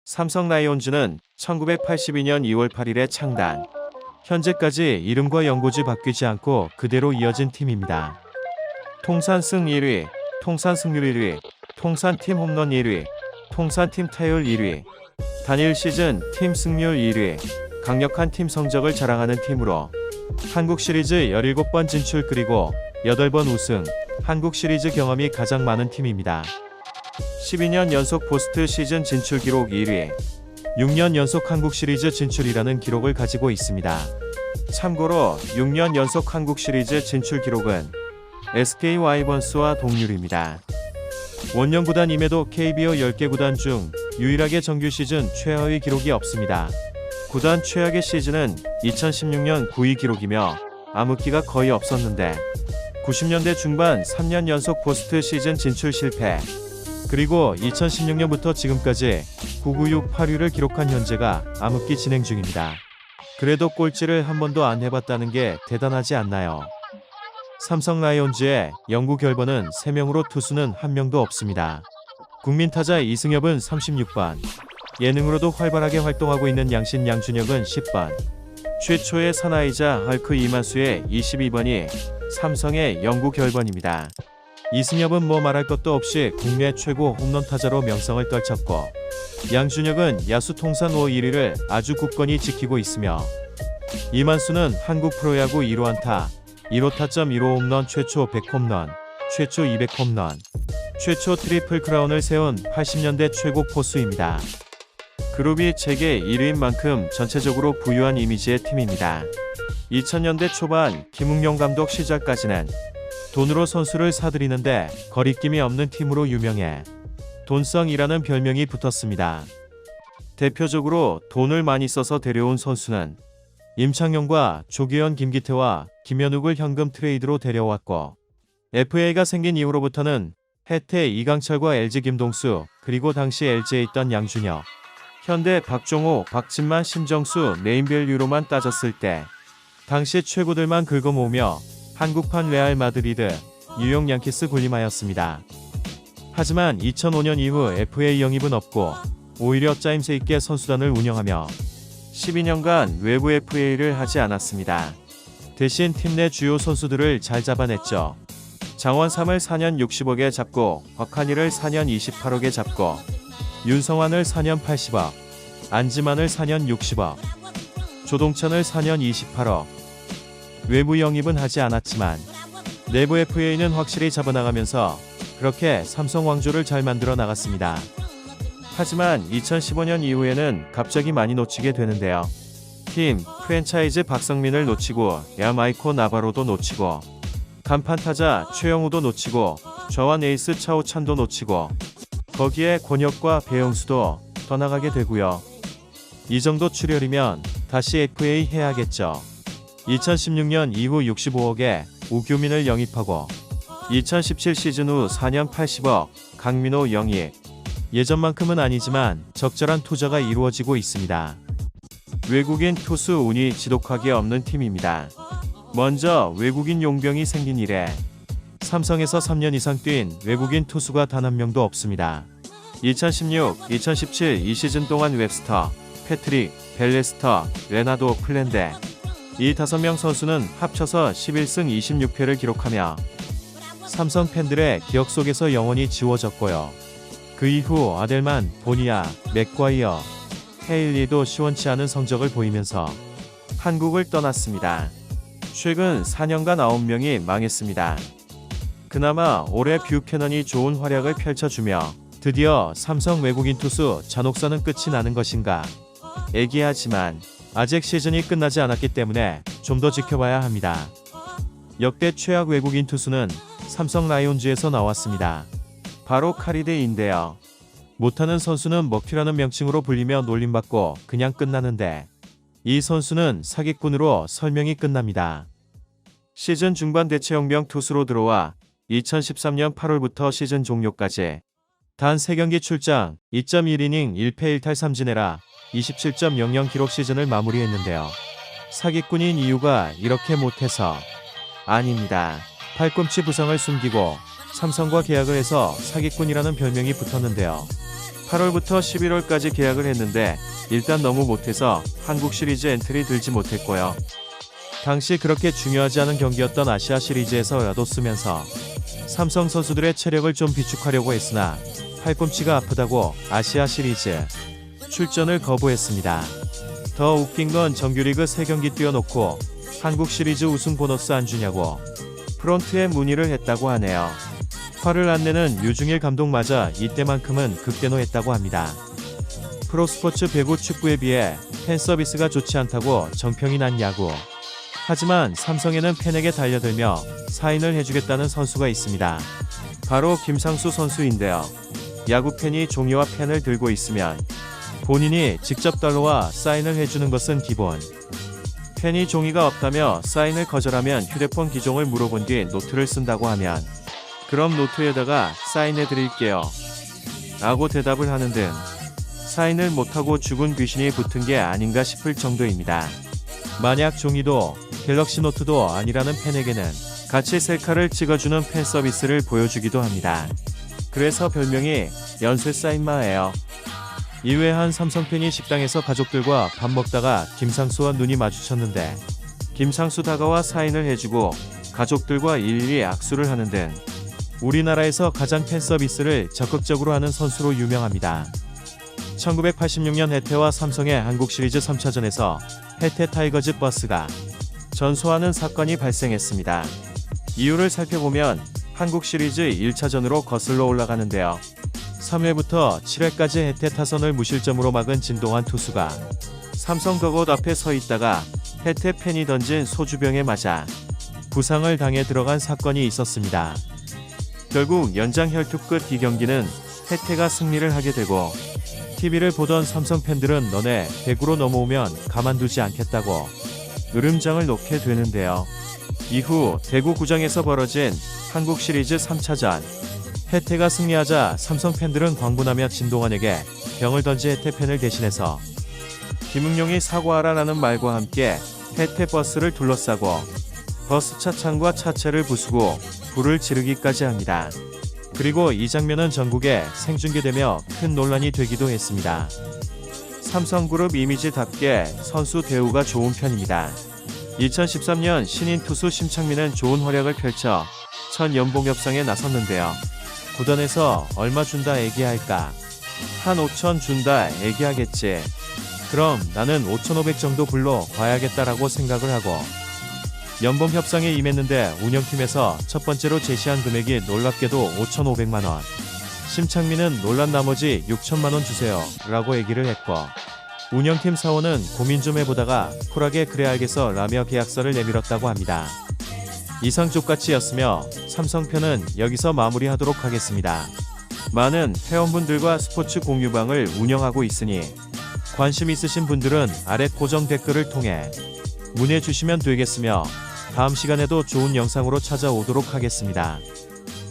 삼성 라이온즈는 1982년 2월 8일에 창단. 현재까지 이름과 연고지 바뀌지 않고 그대로 이어진 팀입니다. 통산 승 1위, 통산 승률 1위, 통산 팀 홈런 1위, 통산 팀 타율 1위, 단일 시즌 팀 승률 1위, 강력한 팀 성적을 자랑하는 팀으로 한국 시리즈 17번 진출 그리고 8번 우승, 한국 시리즈 경험이 가장 많은 팀입니다. 12년 연속 포스트 시즌 진출 기록 1위, 6년 연속 한국 시리즈 진출이라는 기록을 가지고 있습니다. 참고로 6년 연속 한국 시리즈 진출 기록은 SK 와이번스와 동률입니다. 원년 구단임에도 KBO 10개 구단 중 유일하게 정규 시즌 최하위 기록이 없습니다. 구단 최악의 시즌은 2016년 9위 기록이며 암흑기가 거의 없었는데 90년대 중반 3년 연속 포스트 시즌 진출 실패, 그리고 2016년부터 지금까지 996, 8위를 기록한 현재가 암흑기 진행 중입니다. 그래도 꼴찌를 한 번도 안 해봤다는 게 대단하지 않나요? 삼성 라이온즈의 영구 결번은 3명으로 투수는 1명도 없습니다. 국민타자 이승엽은 36번, 예능으로도 활발하게 활동하고 있는 양신 양준혁은 10번, 최초의 사나이자 헐크 이만수의 22번이 삼성의 영구 결번입니다. 이승엽은 뭐 말할 것도 없이 국내 최고 홈런 타자로 명성을 떨쳤고, 양준혁은 야수 통산 5 1위를 아주 굳건히 지키고 있으며, 이만수는 한국 프로야구 1호 안타, 1호 타점 1호 홈런 최초 100홈런, 최초 200홈런, 최초 트리플 크라운을 세운 80년대 최고 포수입니다. 그룹이 세계 1위인 만큼 전체적으로 부유한 이미지의 팀입니다. 2000년대 초반 김웅용 감독 시절까지는 돈으로 선수를 사들이는데 거리낌이 없는 팀으로 유명해 돈성이라는 별명이 붙었습니다. 대표적으로 돈을 많이 써서 데려온 선수는 임창용과 조규현, 김기태와 김현욱을 현금 트레이드로 데려왔고, FA가 생긴 이후로부터는 해태 이강철과 LG 김동수, 그리고 당시 LG에 있던 양준혁, 현대 박종호, 박진만, 신정수 네임밸류로만 따졌을 때 당시 최고들만 긁어모으며 한국판 레알 마드리드, 뉴욕 양키스 군림하였습니다. 하지만 2005년 이후 FA 영입은 없고 오히려 짜임새 있게 선수단을 운영하며 12년간 외부 FA를 하지 않았습니다. 대신 팀 내 주요 선수들을 잘 잡아냈죠. 장원삼을 4년 60억에 잡고, 박한일을 4년 28억에 잡고, 윤성환을 4년 80억, 안지만을 4년 60억, 조동찬을 4년 28억. 외부 영입은 하지 않았지만 내부 FA는 확실히 잡아나가면서 그렇게 삼성 왕조를 잘 만들어 나갔습니다. 하지만 2015년 이후에는 갑자기 많이 놓치게 되는데요. 팀, 프랜차이즈 박성민을 놓치고 야마이코 나바로도 놓치고 간판타자 최영우도 놓치고 좌완 에이스 차오찬도 놓치고 거기에 권혁과 배영수도 떠나가게 되고요. 이 정도 출혈이면 다시 FA 해야겠죠. 2016년 이후 65억에 우규민을 영입하고 2017 시즌 후 4년 80억 강민호 영입. 예전만큼은 아니지만 적절한 투자가 이루어지고 있습니다. 외국인 투수 운이 지독하게 없는 팀입니다. 먼저 외국인 용병이 생긴 이래 삼성에서 3년 이상 뛴 외국인 투수가 단 한 명도 없습니다. 2016, 2017 이 시즌 동안 웹스터, 패트릭, 벨레스터, 레나도, 플랜데 이 5명 선수는 합쳐서 11승 26패를 기록하며 삼성 팬들의 기억 속에서 영원히 지워졌고요. 그 이후 아델만, 보니아, 맥과이어, 헤일리도 시원치 않은 성적을 보이면서 한국을 떠났습니다. 최근 4년간 9명이 망했습니다. 그나마 올해 뷰캐넌이 좋은 활약을 펼쳐주며 드디어 삼성 외국인 투수 잔혹사는 끝이 나는 것인가 애기하지만 아직 시즌이 끝나지 않았기 때문에 좀 더 지켜봐야 합니다. 역대 최악 외국인 투수는 삼성 라이온즈에서 나왔습니다. 바로 카리데인데요. 못하는 선수는 먹튀라는 명칭으로 불리며 놀림받고 그냥 끝나는데 이 선수는 사기꾼으로 설명이 끝납니다. 시즌 중반 대체용병 투수로 들어와 2013년 8월부터 시즌 종료까지 단 3경기 출장, 2.1이닝 1패 1탈 3진해라 27.00 기록 시즌을 마무리했는데요. 사기꾼인 이유가 이렇게 못해서 아닙니다. 팔꿈치 부상을 숨기고 삼성과 계약을 해서 사기꾼이라는 별명이 붙었는데요. 8월부터 11월까지 계약을 했는데 일단 너무 못해서 한국 시리즈 엔트리 들지 못했고요. 당시 그렇게 중요하지 않은 경기였던 아시아 시리즈에서라도 쓰면서 삼성 선수들의 체력을 좀 비축하려고 했으나 팔꿈치가 아프다고 아시아 시리즈 출전을 거부했습니다. 더 웃긴 건 정규리그 3경기 뛰어놓고 한국 시리즈 우승 보너스 안 주냐고 프런트에 문의를 했다고 하네요. 화를 안 내는 유중일 감독마저 이때만큼은 극대노했다고 합니다. 프로스포츠 배구 축구에 비해 팬서비스가 좋지 않다고 정평이 난 야구. 하지만 삼성에는 팬에게 달려들며 사인을 해주겠다는 선수가 있습니다. 바로 김상수 선수인데요. 야구 팬이 종이와 펜을 들고 있으면 본인이 직접 달러와 사인을 해주는 것은 기본. 펜이 종이가 없다며 사인을 거절하면 휴대폰 기종을 물어본 뒤 노트를 쓴다고 하면 그럼 노트에다가 사인해 드릴게요 라고 대답을 하는 등 사인을 못하고 죽은 귀신이 붙은 게 아닌가 싶을 정도입니다. 만약 종이도 갤럭시 노트도 아니라는 팬에게는 같이 셀카를 찍어주는 팬 서비스를 보여주기도 합니다. 그래서 별명이 연쇄 사인마예요. 이외 한 삼성팬이 식당에서 가족들과 밥 먹다가 김상수와 눈이 마주쳤는데 김상수 다가와 사인을 해주고 가족들과 일일이 악수를 하는 등 우리나라에서 가장 팬 서비스를 적극적으로 하는 선수로 유명합니다. 1986년 해태와 삼성의 한국 시리즈 3차전에서 해태 타이거즈 버스가 전소하는 사건이 발생했습니다. 이유를 살펴보면 한국 시리즈 1차전으로 거슬러 올라가는데요. 3회부터 7회까지 해태 타선을 무실점으로 막은 진동환 투수가 삼성 덕아웃 앞에 서 있다가 해태 팬이 던진 소주병에 맞아 부상을 당해 들어간 사건이 있었습니다. 결국 연장 혈투 끝 이 경기는 해태가 승리를 하게 되고 TV를 보던 삼성 팬들은 너네 대구로 넘어오면 가만두지 않겠다고 으름장을 놓게 되는데요. 이후 대구 구장에서 벌어진 한국 시리즈 3차전 해태가 승리하자 삼성 팬들은 광분하며 진동환에게 병을 던지 해태 팬을 대신해서 김응용이 사과하라라는 말과 함께 해태 버스를 둘러싸고 버스차 창과 차체를 부수고 불을 지르기까지 합니다. 그리고 이 장면은 전국에 생중계되며 큰 논란이 되기도 했습니다. 삼성그룹 이미지답게 선수 대우가 좋은 편입니다. 2013년 신인 투수 심창민은 좋은 활약을 펼쳐 첫 연봉 협상에 나섰는데요. 구단에서 얼마 준다 얘기할까? 한 5천 준다 얘기하겠지. 그럼 나는 5,500 정도 불러 봐야겠다라고 생각을 하고 연봉 협상에 임했는데 운영팀에서 첫 번째로 제시한 금액이 놀랍게도 5,500만원. 심창민은 놀란 나머지 6천만원 주세요 라고 얘기를 했고 운영팀 사원은 고민 좀 해보다가 쿨하게 그래 알겠어 라며 계약서를 내밀었다고 합니다. 이상 족같이였으며 삼성편은 여기서 마무리하도록 하겠습니다. 많은 회원분들과 스포츠 공유방을 운영하고 있으니 관심 있으신 분들은 아래 고정 댓글을 통해 문의해 주시면 되겠으며 다음 시간에도 좋은 영상으로 찾아오도록 하겠습니다.